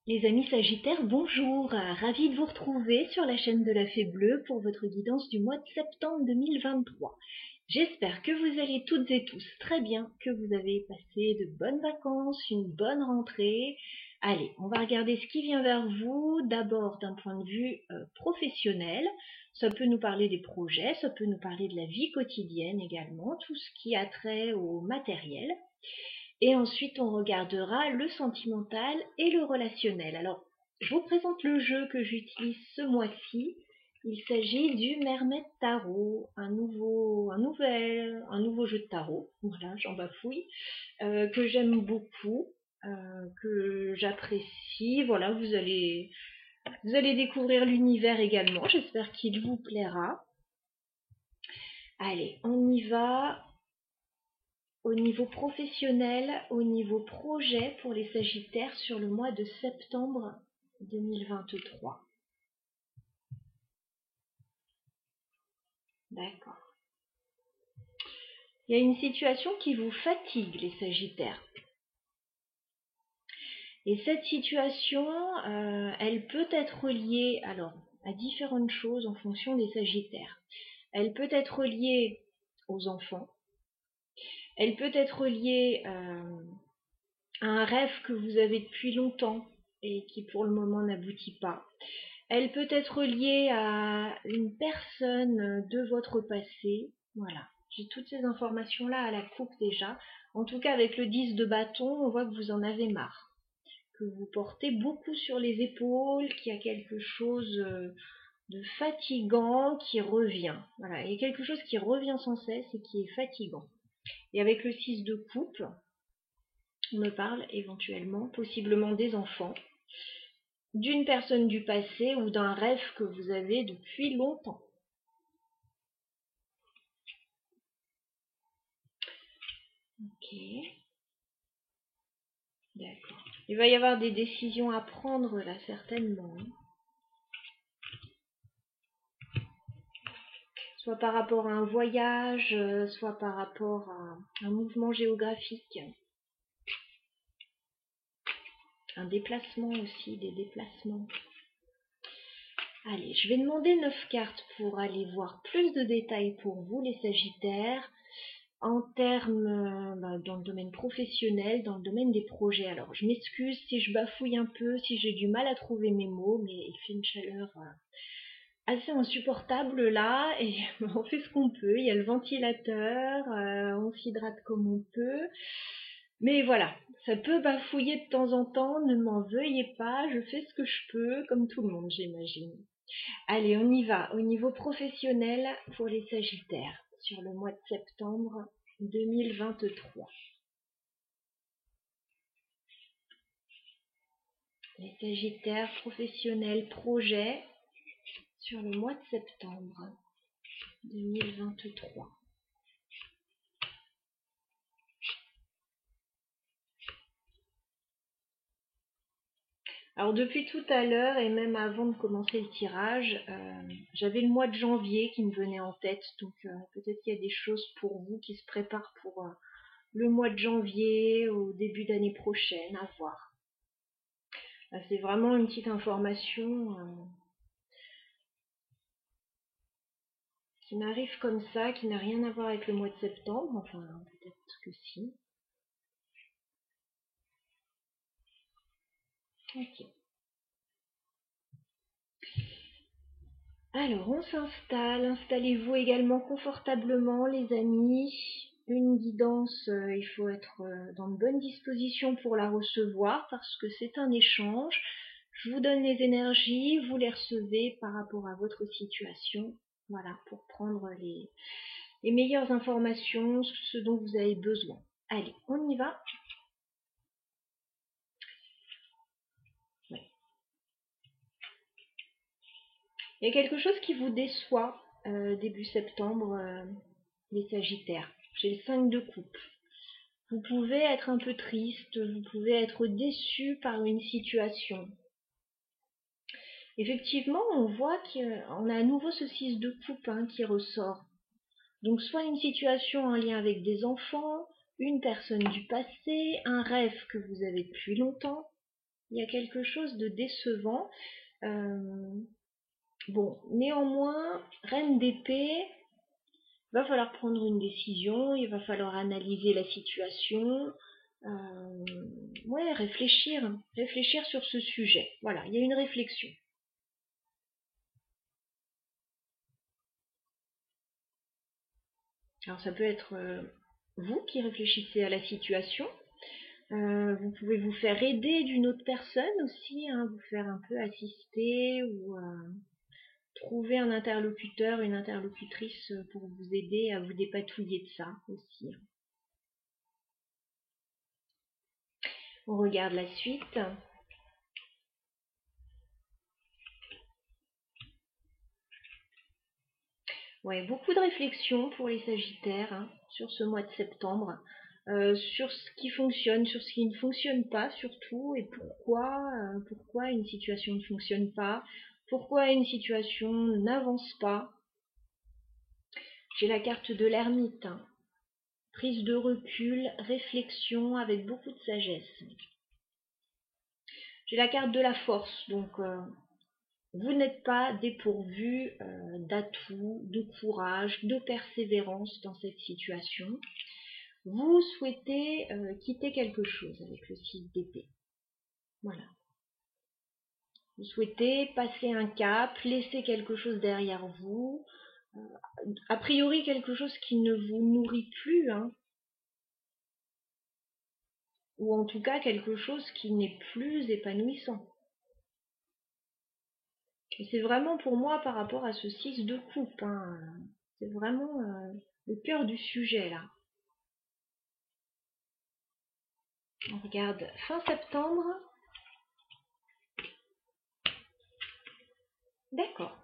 Les amis Sagittaires, bonjour, ravi de vous retrouver sur la chaîne de la Fée Bleue pour votre guidance du mois de septembre 2023. J'espère que vous allez toutes et tous très bien, que vous avez passé de bonnes vacances, une bonne rentrée. Allez, on va regarder ce qui vient vers vous, d'abord d'un point de vue professionnel. Ça peut nous parler des projets, ça peut nous parler de la vie quotidienne également, tout ce qui a trait au matériel. Et ensuite, on regardera le sentimental et le relationnel. Alors, je vous présente le jeu que j'utilise ce mois-ci. Il s'agit du Mermaid Tarot, un nouveau jeu de tarot. Voilà, j'en bafouille, que j'aime beaucoup, que j'apprécie. Voilà, vous allez découvrir l'univers également. J'espère qu'il vous plaira. Allez, on y va. Au niveau professionnel, au niveau projet pour les Sagittaires sur le mois de septembre 2023. D'accord. Il y a une situation qui vous fatigue, les Sagittaires. Et cette situation, elle peut être liée à différentes choses en fonction des Sagittaires. Elle peut être liée aux enfants. Elle peut être liée à un rêve que vous avez depuis longtemps et qui pour le moment n'aboutit pas. Elle peut être liée à une personne de votre passé. Voilà, j'ai toutes ces informations-là à la coupe déjà. En tout cas, avec le 10 de bâton, on voit que vous en avez marre, que vous portez beaucoup sur les épaules, qu'il y a quelque chose de fatigant qui revient. Voilà, il y a quelque chose qui revient sans cesse et qui est fatigant. Et avec le 6 de coupe, on me parle éventuellement, possiblement des enfants, d'une personne du passé ou d'un rêve que vous avez depuis longtemps. Ok, d'accord. Il va y avoir des décisions à prendre là, certainement. Soit par rapport à un voyage, soit par rapport à un mouvement géographique. Un déplacement aussi, des déplacements. Allez, je vais demander 9 cartes pour aller voir plus de détails pour vous, les Sagittaires, en termes dans le domaine professionnel, dans le domaine des projets. Alors, je m'excuse si je bafouille un peu, si j'ai du mal à trouver mes mots, mais il fait une chaleur assez insupportable là, et on fait ce qu'on peut. Il y a le ventilateur, on s'hydrate comme on peut. Mais voilà, ça peut bafouiller de temps en temps, ne m'en veuillez pas, je fais ce que je peux, comme tout le monde, j'imagine. Allez, on y va. Au niveau professionnel pour les Sagittaires, sur le mois de septembre 2023. Les Sagittaires professionnels projet sur le mois de septembre 2023. Alors depuis tout à l'heure et même avant de commencer le tirage, j'avais le mois de janvier qui me venait en tête, donc peut-être qu'il y a des choses pour vous qui se préparent pour le mois de janvier, au début d'année prochaine, à voir. Là, c'est vraiment une petite information qui m'arrive comme ça, qui n'a rien à voir avec le mois de septembre, enfin peut-être que si. Ok. Alors, on s'installe. Installez-vous également confortablement, les amis. Une guidance, il faut être dans de bonnes dispositions pour la recevoir parce que c'est un échange. Je vous donne les énergies, vous les recevez par rapport à votre situation. Voilà, pour prendre les meilleures informations, ce dont vous avez besoin. Allez, on y va. Ouais. Il y a quelque chose qui vous déçoit début septembre, les Sagittaires. J'ai le 5 de coupe. Vous pouvez être un peu triste, vous pouvez être déçu par une situation. Effectivement, on voit qu'on a à nouveau ce 6 de coupe qui ressort. Donc soit une situation en lien avec des enfants, une personne du passé, un rêve que vous avez depuis longtemps. Il y a quelque chose de décevant. Bon, néanmoins, reine d'épée, il va falloir prendre une décision, il va falloir analyser la situation, ouais, réfléchir sur ce sujet. Voilà, il y a une réflexion. Alors ça peut être vous qui réfléchissez à la situation. Vous pouvez vous faire aider d'une autre personne aussi, hein, vous faire un peu assister ou trouver un interlocuteur, une interlocutrice pour vous aider à vous dépatouiller de ça aussi. On regarde la suite. Ouais, beaucoup de réflexions pour les Sagittaires hein, sur ce mois de septembre, sur ce qui fonctionne, sur ce qui ne fonctionne pas surtout, et pourquoi une situation ne fonctionne pas, pourquoi une situation n'avance pas. J'ai la carte de l'ermite, hein. Prise de recul, réflexion avec beaucoup de sagesse. J'ai la carte de la force, donc vous n'êtes pas dépourvu d'atouts, de courage, de persévérance dans cette situation. Vous souhaitez quitter quelque chose avec le 6 d'épée. Voilà. Vous souhaitez passer un cap, laisser quelque chose derrière vous. A priori quelque chose qui ne vous nourrit plus, hein. Ou en tout cas quelque chose qui n'est plus épanouissant. Et c'est vraiment pour moi par rapport à ce 6 de coupe, hein. C'est vraiment le cœur du sujet là. On regarde fin septembre. D'accord.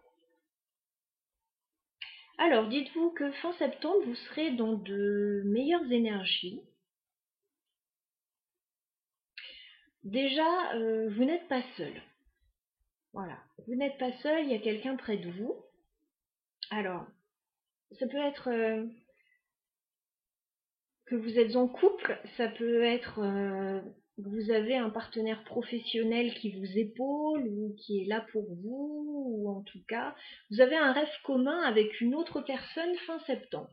Alors, dites-vous que fin septembre, vous serez dans de meilleures énergies. Déjà, vous n'êtes pas seul. Voilà. Vous n'êtes pas seul, il y a quelqu'un près de vous. Alors, ça peut être que vous êtes en couple, ça peut être que vous avez un partenaire professionnel qui vous épaule ou qui est là pour vous, ou en tout cas, vous avez un rêve commun avec une autre personne fin septembre,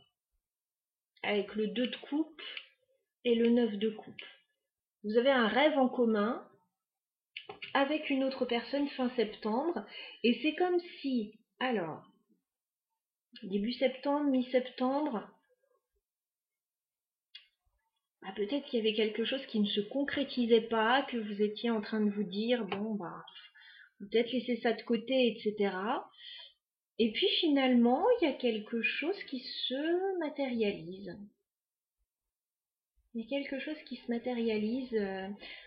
avec le 2 de coupe et le 9 de coupe. Vous avez un rêve en commun avec une autre personne fin septembre, et c'est comme si, alors, début septembre, mi-septembre, peut-être qu'il y avait quelque chose qui ne se concrétisait pas, que vous étiez en train de vous dire, bon, peut-être laisser ça de côté, etc. Et puis finalement, il y a quelque chose qui se matérialise. Il y a quelque chose qui se matérialise.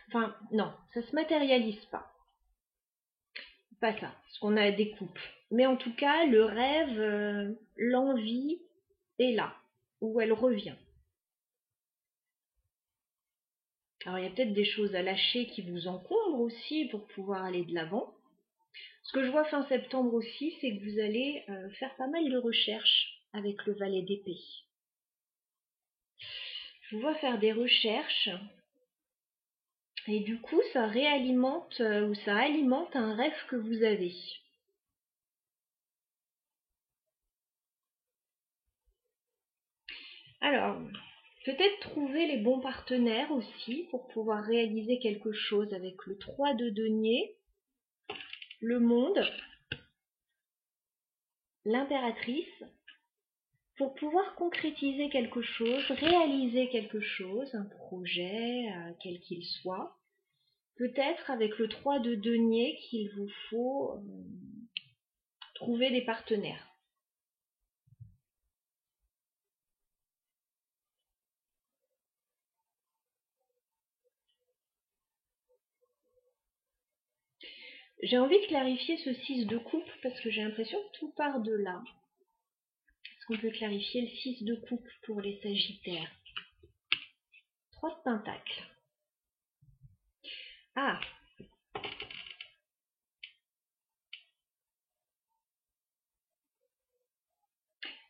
Enfin, non, ça se matérialise pas. Pas ça, parce qu'on a des couples. Mais en tout cas, le rêve, l'envie est là, où elle revient. Alors il y a peut-être des choses à lâcher qui vous encombrent aussi pour pouvoir aller de l'avant. Ce que je vois fin septembre aussi, c'est que vous allez faire pas mal de recherches avec le valet d'épée. Je vous vois faire des recherches et du coup ça réalimente ou ça alimente un rêve que vous avez. Alors, peut-être trouver les bons partenaires aussi pour pouvoir réaliser quelque chose avec le 3 de denier, le monde, l'impératrice, pour pouvoir concrétiser quelque chose, réaliser quelque chose, un projet, quel qu'il soit. Peut-être avec le 3 de denier qu'il vous faut trouver des partenaires. J'ai envie de clarifier ce 6 de coupe parce que j'ai l'impression que tout part de là. Est-ce qu'on peut clarifier le 6 de coupe pour les Sagittaires? 3 de pentacles. Ah!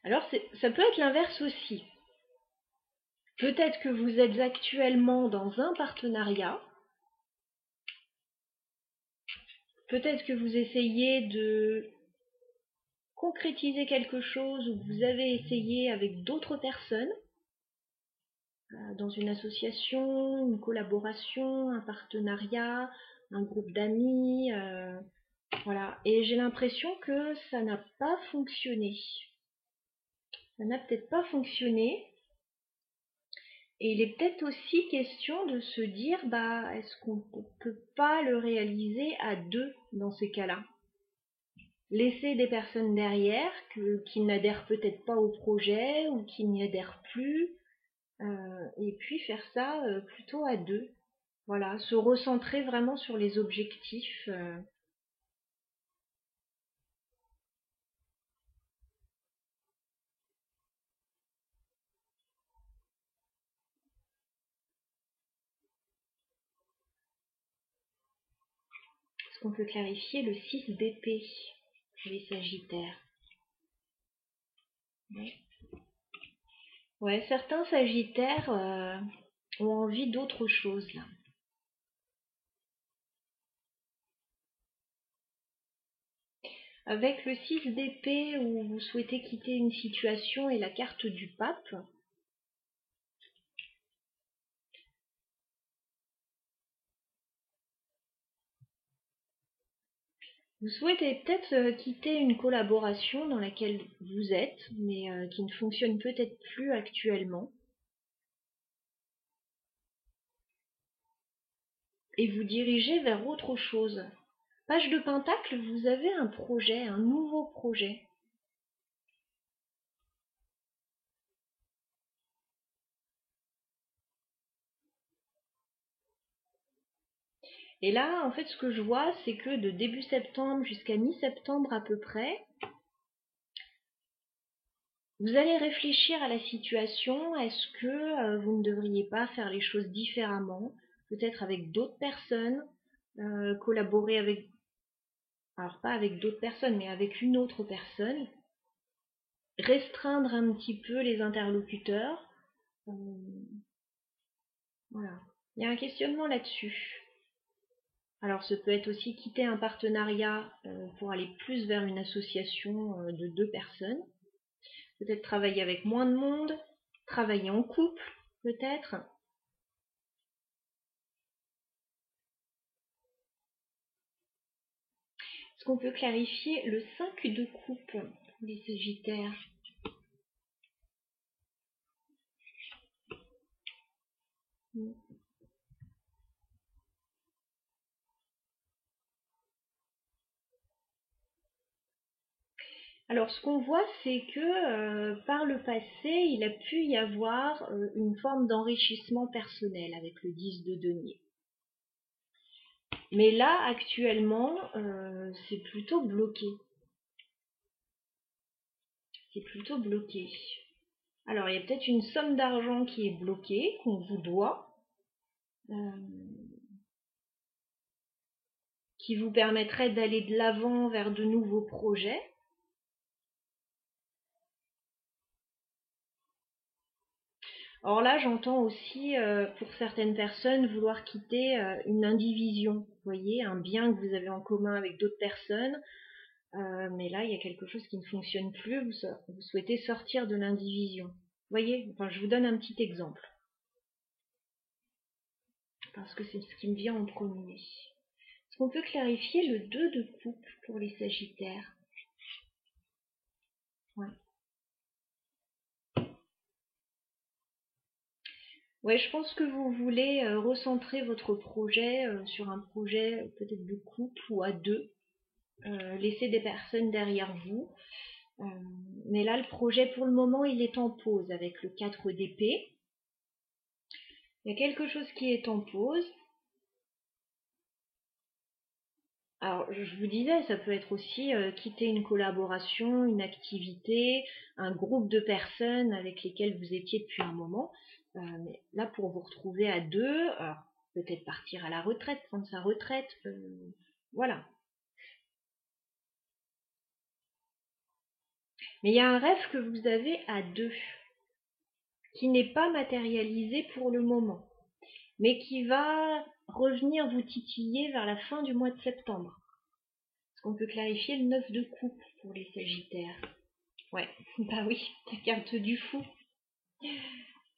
Alors ça peut être l'inverse aussi. Peut-être que vous êtes actuellement dans un partenariat Peut-être que vous essayez de concrétiser quelque chose ou vous avez essayé avec d'autres personnes, dans une association, une collaboration, un partenariat, un groupe d'amis, voilà. Et j'ai l'impression que ça n'a pas fonctionné. Ça n'a peut-être pas fonctionné. Et il est peut-être aussi question de se dire, est-ce qu'on ne peut pas le réaliser à deux dans ces cas-là? Laisser des personnes derrière qui n'adhèrent peut-être pas au projet ou qui n'y adhèrent plus, et puis faire ça plutôt à deux. Voilà, se recentrer vraiment sur les objectifs. Est-ce qu'on peut clarifier le 6 d'épée pour les Sagittaires? Ouais. Ouais, certains Sagittaires ont envie d'autre chose là. Avec le 6 d'épée où vous souhaitez quitter une situation et la carte du pape, vous souhaitez peut-être quitter une collaboration dans laquelle vous êtes, mais qui ne fonctionne peut-être plus actuellement, et vous diriger vers autre chose. Page de Pentacle, vous avez un projet, un nouveau projet. Et là, en fait, ce que je vois, c'est que de début septembre jusqu'à mi-septembre à peu près, vous allez réfléchir à la situation. Est-ce que vous ne devriez pas faire les choses différemment, peut-être avec d'autres personnes, collaborer avec, alors pas avec d'autres personnes, mais avec une autre personne, restreindre un petit peu les interlocuteurs. Euh, voilà. Il y a un questionnement là-dessus. Alors, ça peut être aussi quitter un partenariat pour aller plus vers une association de deux personnes. Peut-être travailler avec moins de monde, travailler en couple, peut-être. Est-ce qu'on peut clarifier le 5 de coupe pour les Sagittaires? Alors, ce qu'on voit, c'est que par le passé, il a pu y avoir une forme d'enrichissement personnel avec le 10 de denier. Mais là, actuellement, c'est plutôt bloqué. C'est plutôt bloqué. Alors, il y a peut-être une somme d'argent qui est bloquée, qu'on vous doit, qui vous permettrait d'aller de l'avant vers de nouveaux projets. Or là, j'entends aussi, pour certaines personnes, vouloir quitter une indivision. Vous voyez, un bien que vous avez en commun avec d'autres personnes, mais là, il y a quelque chose qui ne fonctionne plus, vous souhaitez sortir de l'indivision. Vous voyez, enfin, je vous donne un petit exemple, parce que c'est ce qui me vient en premier. Est-ce qu'on peut clarifier le 2 de coupe pour les Sagittaires? Ouais. Ouais, je pense que vous voulez recentrer votre projet sur un projet peut-être de couple ou à deux, laisser des personnes derrière vous. Mais là, le projet, pour le moment, il est en pause avec le 4 d'épée. Il y a quelque chose qui est en pause. Alors, je vous disais, ça peut être aussi quitter une collaboration, une activité, un groupe de personnes avec lesquelles vous étiez depuis un moment. Mais là, pour vous retrouver à deux, alors peut-être partir à la retraite, prendre sa retraite, voilà. Mais il y a un rêve que vous avez à deux, qui n'est pas matérialisé pour le moment, mais qui va revenir vous titiller vers la fin du mois de septembre. qu'on peut clarifier le 9 de coupe pour les Sagittaires? Ouais, bah oui, la carte du fou.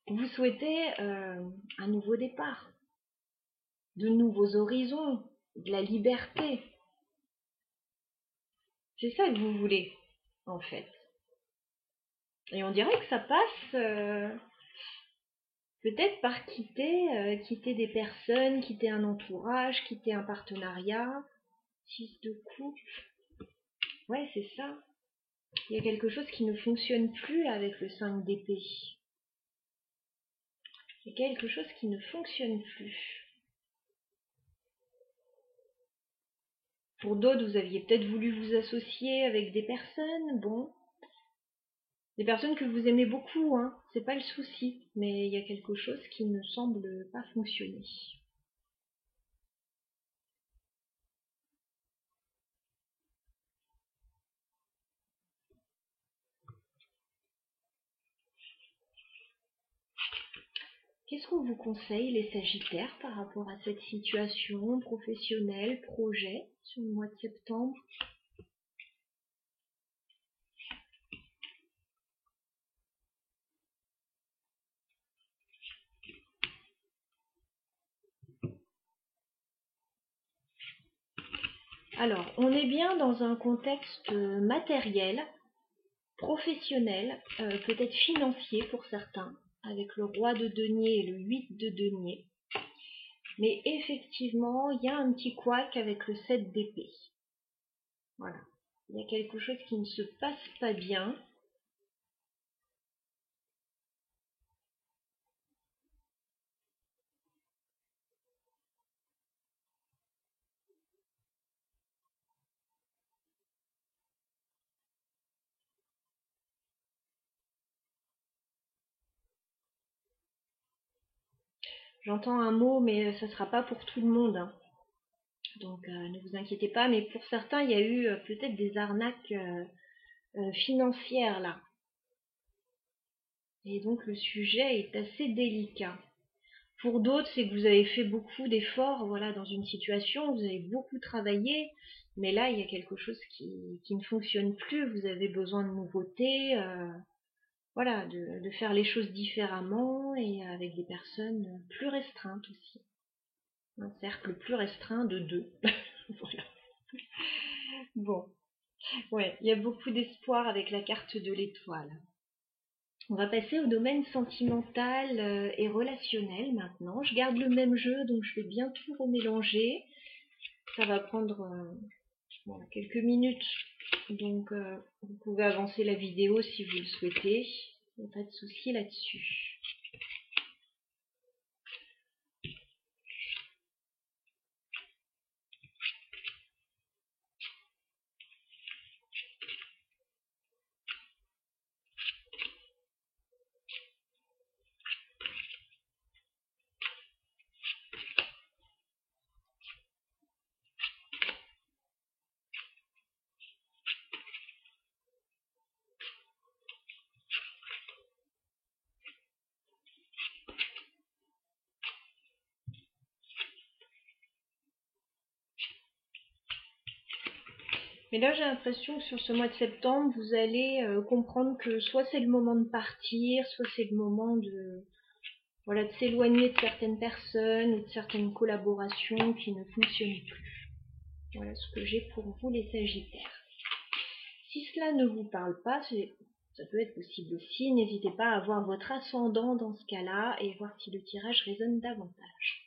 Vous souhaitez un nouveau départ, de nouveaux horizons, de la liberté. C'est ça que vous voulez, en fait. Et on dirait que ça passe peut-être par quitter des personnes, quitter un entourage, quitter un partenariat. 6 de coupe. Ouais, c'est ça. Il y a quelque chose qui ne fonctionne plus avec le 5 d'épée. Il y a quelque chose qui ne fonctionne plus. Pour d'autres, vous aviez peut-être voulu vous associer avec des personnes, bon. Des personnes que vous aimez beaucoup, hein, c'est pas le souci. Mais il y a quelque chose qui ne semble pas fonctionner. Qu'est-ce qu'on vous conseille, les Sagittaires, par rapport à cette situation professionnelle, projet, sur le mois de septembre? Alors, on est bien dans un contexte matériel, professionnel, peut-être financier pour certains, avec le roi de denier et le 8 de denier. Mais effectivement, il y a un petit couac avec le 7 d'épée. Voilà. Il y a quelque chose qui ne se passe pas bien. J'entends un mot, mais ça ne sera pas pour tout le monde, hein. Donc ne vous inquiétez pas, mais pour certains, il y a eu peut-être des arnaques financières là. Et donc le sujet est assez délicat. Pour d'autres, c'est que vous avez fait beaucoup d'efforts, voilà, dans une situation, vous avez beaucoup travaillé, mais là, il y a quelque chose qui ne fonctionne plus, vous avez besoin de nouveautés, voilà, de faire les choses différemment et avec des personnes plus restreintes aussi. Un cercle plus restreint de 2. Voilà. Bon, ouais, il y a beaucoup d'espoir avec la carte de l'étoile. On va passer au domaine sentimental et relationnel maintenant. Je garde le même jeu, donc je vais bien tout remélanger. Ça va prendre voilà, quelques minutes, donc vous pouvez avancer la vidéo si vous le souhaitez. Il n'y a pas de souci là-dessus. Mais là, j'ai l'impression que sur ce mois de septembre, vous allez comprendre que soit c'est le moment de partir, soit c'est le moment de, voilà, de s'éloigner de certaines personnes ou de certaines collaborations qui ne fonctionnent plus. Voilà ce que j'ai pour vous, les Sagittaires. Si cela ne vous parle pas, ça peut être possible aussi. N'hésitez pas à voir votre ascendant dans ce cas-là et voir si le tirage résonne davantage.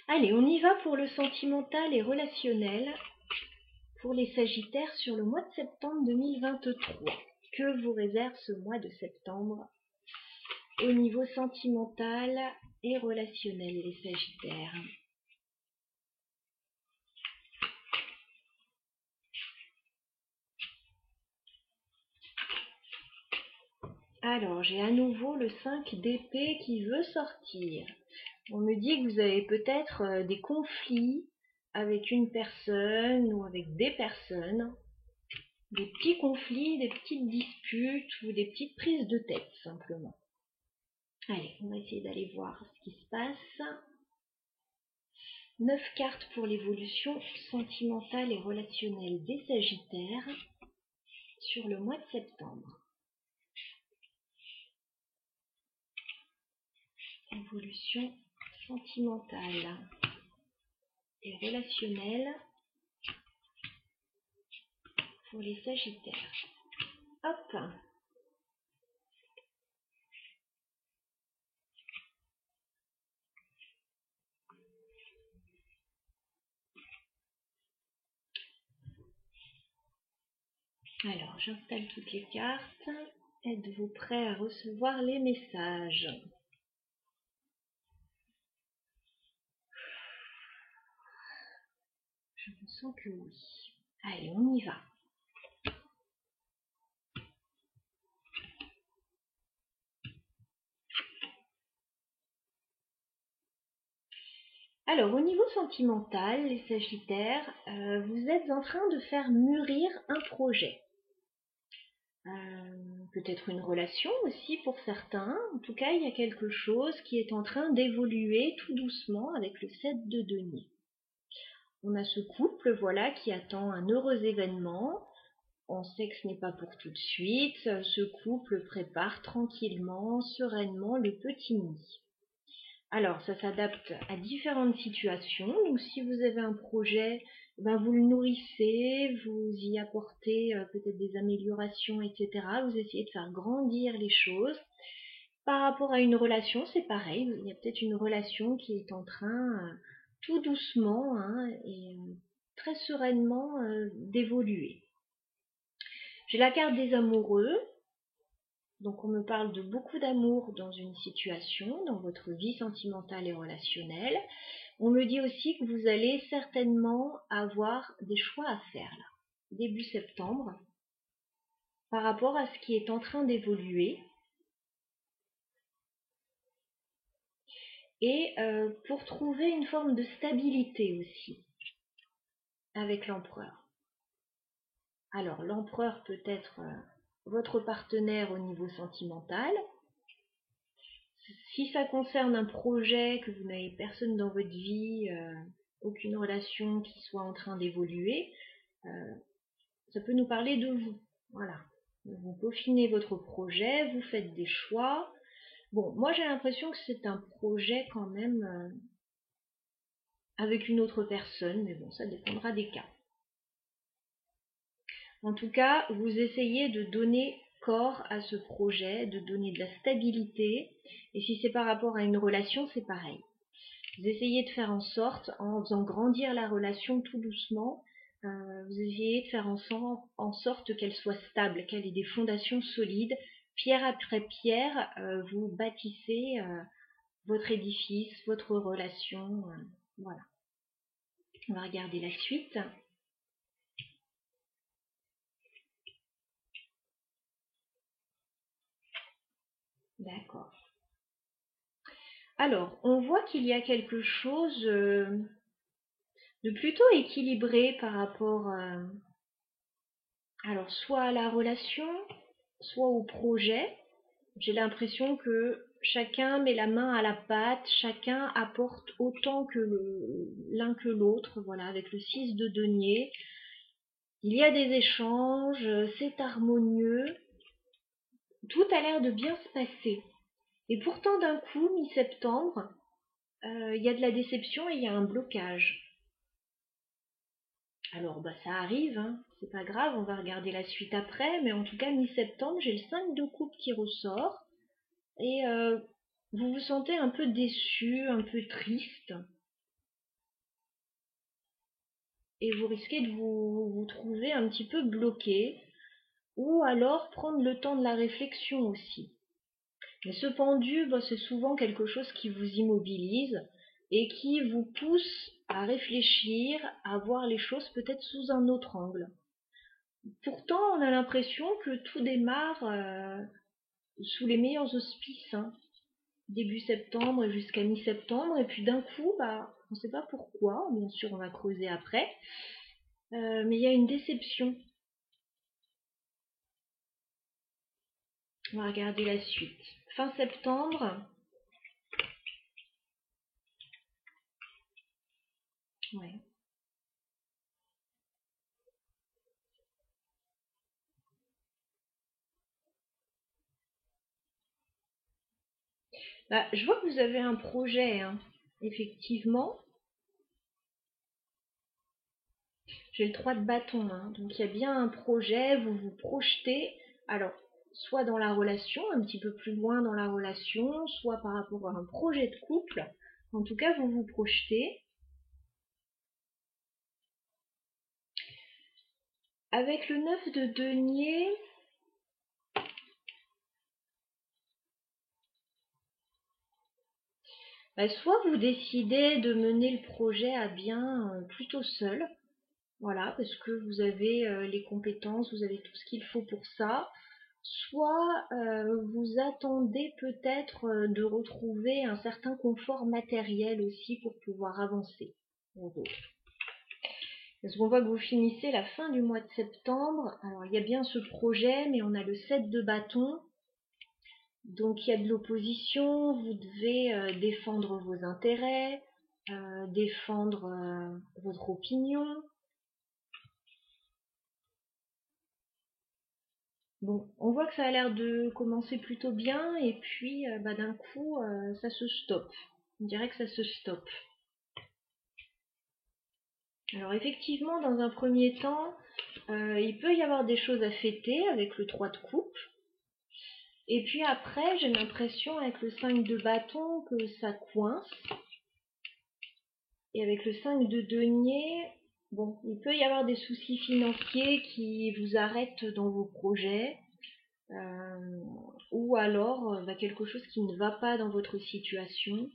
Allez, on y va pour le sentimental et relationnel pour les Sagittaires sur le mois de septembre 2023. Que vous réserve ce mois de septembre au niveau sentimental et relationnel, les Sagittaires? Alors, j'ai à nouveau le 5 d'épée qui veut sortir. On me dit que vous avez peut-être des conflits avec une personne ou avec des personnes, des petits conflits, des petites disputes ou des petites prises de tête simplement. Allez, on va essayer d'aller voir ce qui se passe. 9 cartes pour l'évolution sentimentale et relationnelle des Sagittaires sur le mois de septembre. Évolution sentimentale et relationnelle pour les Sagittaires. Hop! Alors, j'installe toutes les cartes. Êtes-vous prêts à recevoir les messages? Je me sens que oui. Allez, on y va. Alors, au niveau sentimental, les Sagittaires, vous êtes en train de faire mûrir un projet. Peut-être une relation aussi pour certains. En tout cas, il y a quelque chose qui est en train d'évoluer tout doucement avec le 7 de denier. On a ce couple, voilà, qui attend un heureux événement. On sait que ce n'est pas pour tout de suite. Ce couple prépare tranquillement, sereinement le petit nid. Alors, ça s'adapte à différentes situations. Donc, si vous avez un projet, vous le nourrissez, vous y apportez peut-être des améliorations, etc. Vous essayez de faire grandir les choses. Par rapport à une relation, c'est pareil. Il y a peut-être une relation qui est en train, tout doucement et très sereinement, d'évoluer. J'ai la carte des amoureux. Donc on me parle de beaucoup d'amour dans une situation, dans votre vie sentimentale et relationnelle. On me dit aussi que vous allez certainement avoir des choix à faire là, début septembre, par rapport à ce qui est en train d'évoluer. Et pour trouver une forme de stabilité aussi avec l'empereur. Alors l'empereur peut être votre partenaire au niveau sentimental. Si ça concerne un projet, que vous n'avez personne dans votre vie, aucune relation qui soit en train d'évoluer, ça peut nous parler de vous. Voilà. Vous peaufinez votre projet, vous faites des choix. Bon, moi j'ai l'impression que c'est un projet quand même avec une autre personne, mais bon, ça dépendra des cas. En tout cas, vous essayez de donner corps à ce projet, de donner de la stabilité. Et si c'est par rapport à une relation, c'est pareil. Vous essayez de faire en sorte, en faisant grandir la relation tout doucement, vous essayez de faire en sorte qu'elle soit stable, qu'elle ait des fondations solides. Pierre après pierre, vous bâtissez votre édifice, votre relation. Voilà. On va regarder la suite. D'accord. Alors, on voit qu'il y a quelque chose de plutôt équilibré par rapport alors soit à la relation, soit au projet. J'ai l'impression que chacun met la main à la pâte, chacun apporte autant que l'un que l'autre, voilà, avec le 6 de denier. Il y a des échanges, c'est harmonieux, tout a l'air de bien se passer. Et pourtant d'un coup, mi-septembre, il y a de la déception et il y a un blocage. Alors ça arrive, c'est pas grave, on va regarder la suite après, mais en tout cas mi-septembre, j'ai le 5 de coupe qui ressort et vous vous sentez un peu déçu, un peu triste et vous risquez de vous trouver un petit peu bloqué ou alors prendre le temps de la réflexion aussi. Mais ce pendu, c'est souvent quelque chose qui vous immobilise et qui vous pousse à réfléchir, à voir les choses peut-être sous un autre angle. Pourtant, on a l'impression que tout démarre sous les meilleurs auspices, début septembre jusqu'à mi-septembre, et puis d'un coup, on ne sait pas pourquoi, bien sûr on va creuser après, mais il y a une déception. On va regarder la suite. Fin septembre, Ouais. Bah, je vois que vous avez un projet, hein. Effectivement. J'ai le 3 de bâton, hein. Donc il y a bien un projet, vous vous projetez. Alors, soit dans la relation, un petit peu plus loin dans la relation, soit par rapport à un projet de couple. En tout cas, vous vous projetez. Avec le 9 de denier, bah, soit vous décidez de mener le projet à bien plutôt seul, voilà, parce que vous avez les compétences, vous avez tout ce qu'il faut pour ça. Soit vous attendez peut-être de retrouver un certain confort matériel aussi pour pouvoir avancer. Parce qu'on voit que vous finissez la fin du mois de septembre. Alors il y a bien ce projet, mais on a le 7 de bâton. Donc il y a de l'opposition, vous devez défendre vos intérêts, défendre votre opinion. Bon, on voit que ça a l'air de commencer plutôt bien et puis bah, d'un coup ça se stoppe. On dirait que ça se stoppe. Alors effectivement, dans un premier temps, il peut y avoir des choses à fêter avec le 3 de coupe. Et puis après, j'ai l'impression avec le 5 de bâton que ça coince. Et avec le 5 de denier, bon, il peut y avoir des soucis financiers qui vous arrêtent dans vos projets. Ou alors bah, quelque chose qui ne va pas dans votre situation,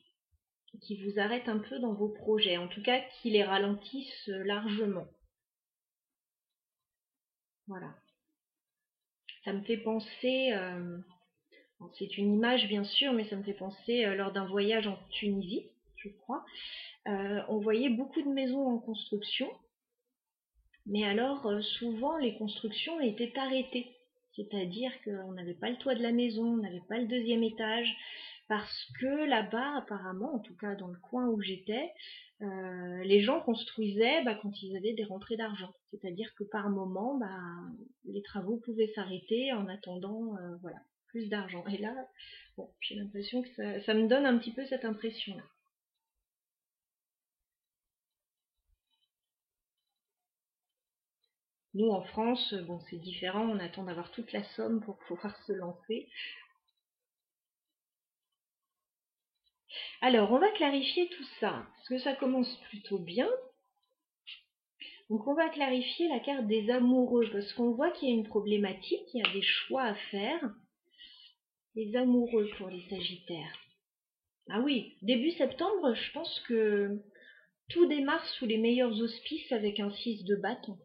qui vous arrête un peu dans vos projets. En tout cas, qui les ralentissent largement. Voilà. Ça me fait penser, c'est une image bien sûr, mais ça me fait penser lors d'un voyage en Tunisie, je crois. On voyait beaucoup de maisons en construction, mais alors souvent les constructions étaient arrêtées. C'est-à-dire qu'on n'avait pas le toit de la maison, on n'avait pas le deuxième étage, parce que là-bas, apparemment, en tout cas dans le coin où j'étais, les gens construisaient bah, quand ils avaient des rentrées d'argent. C'est-à-dire que par moment, bah, les travaux pouvaient s'arrêter en attendant voilà, plus d'argent. Et là, bon, j'ai l'impression que ça me donne un petit peu cette impression-là. Nous, en France, bon, c'est différent, on attend d'avoir toute la somme pour pouvoir se lancer. Alors, on va clarifier tout ça, parce que ça commence plutôt bien. Donc, on va clarifier la carte des amoureux, parce qu'on voit qu'il y a une problématique, il y a des choix à faire. Les amoureux pour les Sagittaires. Ah oui, début septembre, je pense que tout démarre sous les meilleurs auspices avec un 6 de bâton.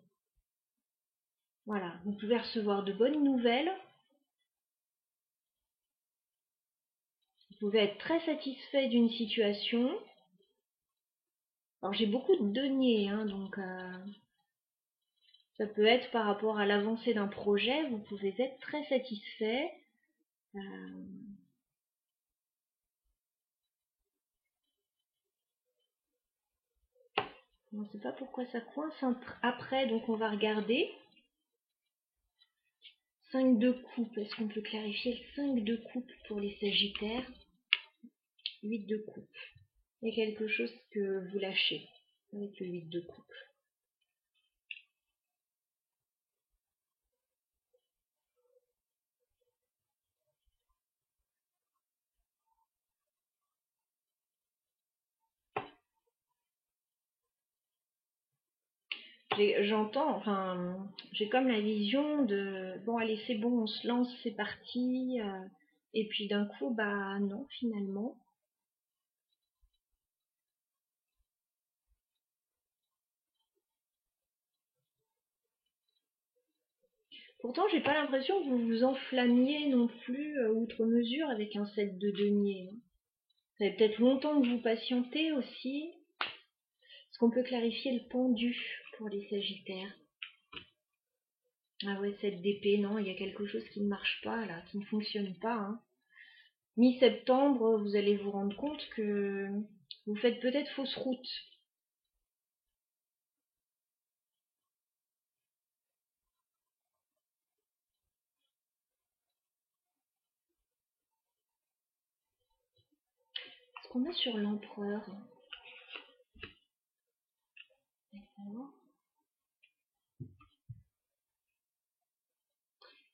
Voilà, vous pouvez recevoir de bonnes nouvelles. Vous pouvez être très satisfait d'une situation. Alors j'ai beaucoup de deniers, hein, donc ça peut être par rapport à l'avancée d'un projet, vous pouvez être très satisfait. Euh, on ne sait pas pourquoi ça coince après, donc on va regarder. 5 de coupe, est-ce qu'on peut clarifier le 5 de coupe pour les Sagittaires? 8 de coupe. Il y a quelque chose que vous lâchez avec le 8 de coupe. J'entends, enfin, j'ai comme la vision de bon, allez, c'est bon, on se lance, c'est parti. Et puis d'un coup, bah non, finalement. Pourtant, j'ai pas l'impression que vous vous enflammiez non plus outre mesure avec un 7 de denier. Ça fait peut-être longtemps que vous patientez aussi. Est-ce qu'on peut clarifier le pendu pour les Sagittaires? Ah ouais, 7 d'épée, non, il y a quelque chose qui ne marche pas là, qui ne fonctionne pas, hein. Mi-septembre, vous allez vous rendre compte que vous faites peut-être fausse route. qu'on a sur l'empereur? D'accord.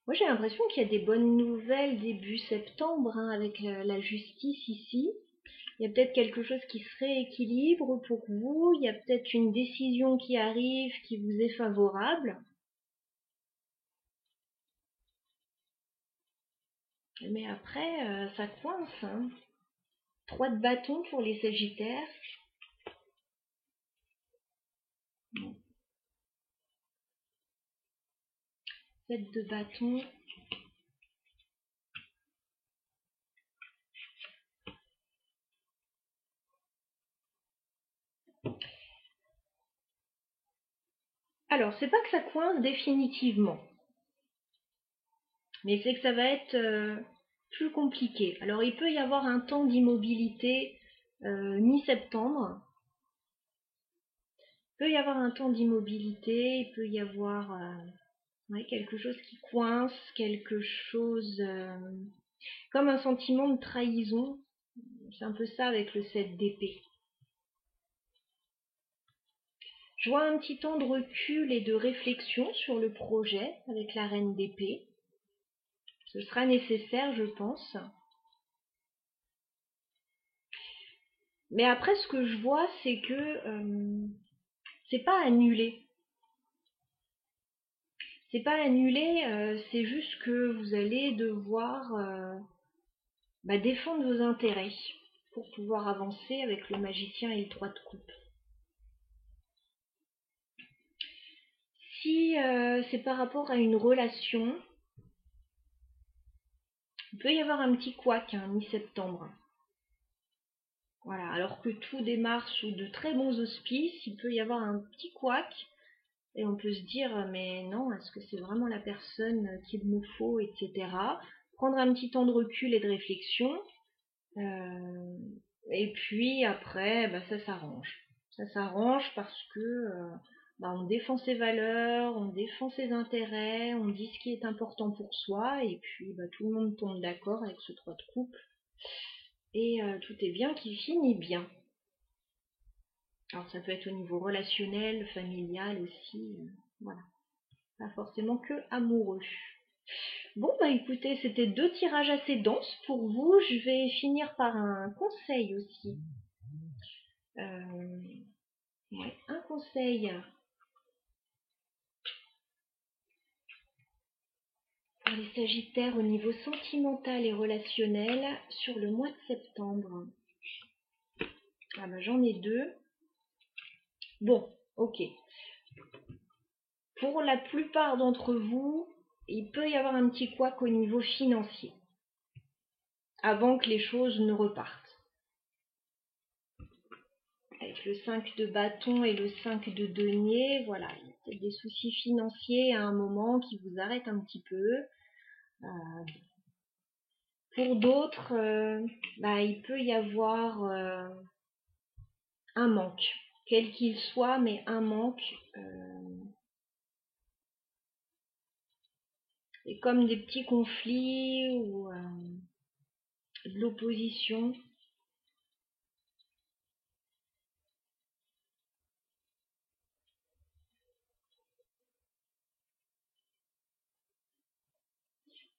Moi, j'ai l'impression qu'il y a des bonnes nouvelles début septembre, hein, avec la justice ici. Il y a peut-être quelque chose qui se rééquilibre pour vous. Il y a peut-être une décision qui arrive qui vous est favorable. Mais après, ça coince, hein. 3 de bâton pour les Sagittaires. 7 de bâton. Alors, c'est pas que ça coince définitivement, mais c'est que ça va être plus compliqué. Alors, il peut y avoir un temps d'immobilité mi-septembre. Il peut y avoir un temps d'immobilité, il peut y avoir quelque chose qui coince, quelque chose comme un sentiment de trahison. C'est un peu ça avec le 7 d'épée. Je vois un petit temps de recul et de réflexion sur le projet avec la reine d'épée. Ce sera nécessaire, je pense. Mais après, ce que je vois, c'est que c'est pas annulé. C'est pas annulé, c'est juste que vous allez devoir défendre vos intérêts pour pouvoir avancer avec le magicien et le 3 de coupe. Si c'est par rapport à une relation, il peut y avoir un petit couac, hein, mi-septembre. Voilà, alors que tout démarre sous de très bons auspices, il peut y avoir un petit couac et on peut se dire mais non, est-ce que c'est vraiment la personne qu'il me faut, etc. Prendre un petit temps de recul et de réflexion, et puis après, ça s'arrange. Ça s'arrange parce que on défend ses valeurs, on défend ses intérêts, on dit ce qui est important pour soi, et puis tout le monde tombe d'accord avec ce 3 de coupe. Et tout est bien qui finit bien. Alors ça peut être au niveau relationnel, familial aussi, voilà. Pas forcément que amoureux. Bon écoutez, c'était 2 tirages assez denses pour vous. Je vais finir par un conseil aussi. Un conseil pour les Sagittaires au niveau sentimental et relationnel sur le mois de septembre. J'en ai 2. Bon, ok. Pour la plupart d'entre vous, il peut y avoir un petit couac au niveau financier avant que les choses ne repartent. Avec le 5 de bâton et le 5 de denier, voilà, il y a peut-être des soucis financiers à un moment qui vous arrêtent un petit peu. Pour d'autres, il peut y avoir un manque, quel qu'il soit, mais un manque. Et comme des petits conflits ou de l'opposition.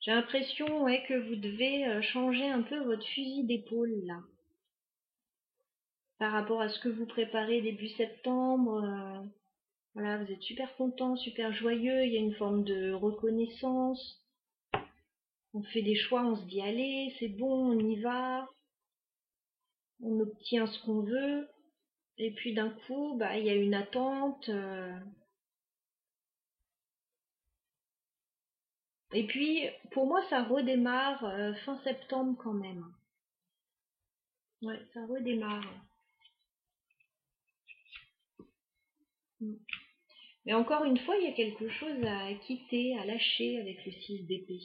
J'ai l'impression que vous devez changer un peu votre fusil d'épaule là. Par rapport à ce que vous préparez début septembre. Voilà, vous êtes super content, super joyeux, il y a une forme de reconnaissance. On fait des choix, on se dit allez, c'est bon, on y va. On obtient ce qu'on veut. Et puis d'un coup, il y a une attente. Et puis, pour moi, ça redémarre fin septembre quand même. Ouais, ça redémarre. Mais encore une fois, il y a quelque chose à quitter, à lâcher avec le 6 d'épée.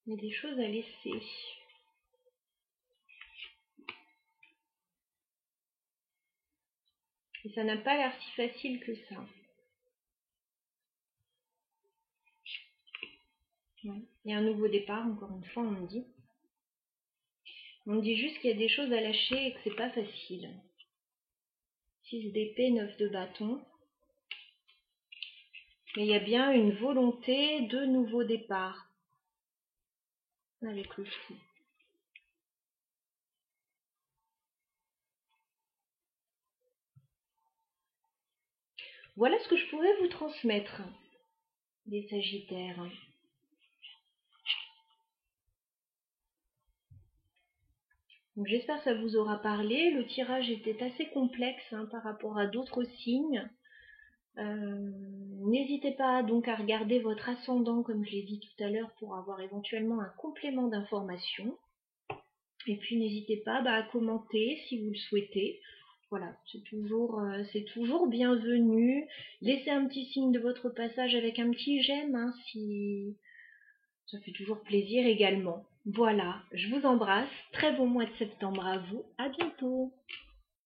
Il y a des choses à laisser. Et ça n'a pas l'air si facile que ça. Ouais. Il y a un nouveau départ, encore une fois, on me dit. On me dit juste qu'il y a des choses à lâcher et que c'est pas facile. 6 d'épée, 9 de bâton. Mais il y a bien une volonté de nouveau départ. Avec le fou. Voilà ce que je pourrais vous transmettre, des Sagittaires. J'espère que ça vous aura parlé. Le tirage était assez complexe par rapport à d'autres signes. N'hésitez pas donc à regarder votre ascendant, comme je l'ai dit tout à l'heure, pour avoir éventuellement un complément d'information. Et puis n'hésitez pas à commenter si vous le souhaitez. Voilà, c'est toujours bienvenu. Laissez un petit signe de votre passage avec un petit j'aime, si ça fait toujours plaisir également. Voilà, je vous embrasse. Très bon mois de septembre à vous. À bientôt.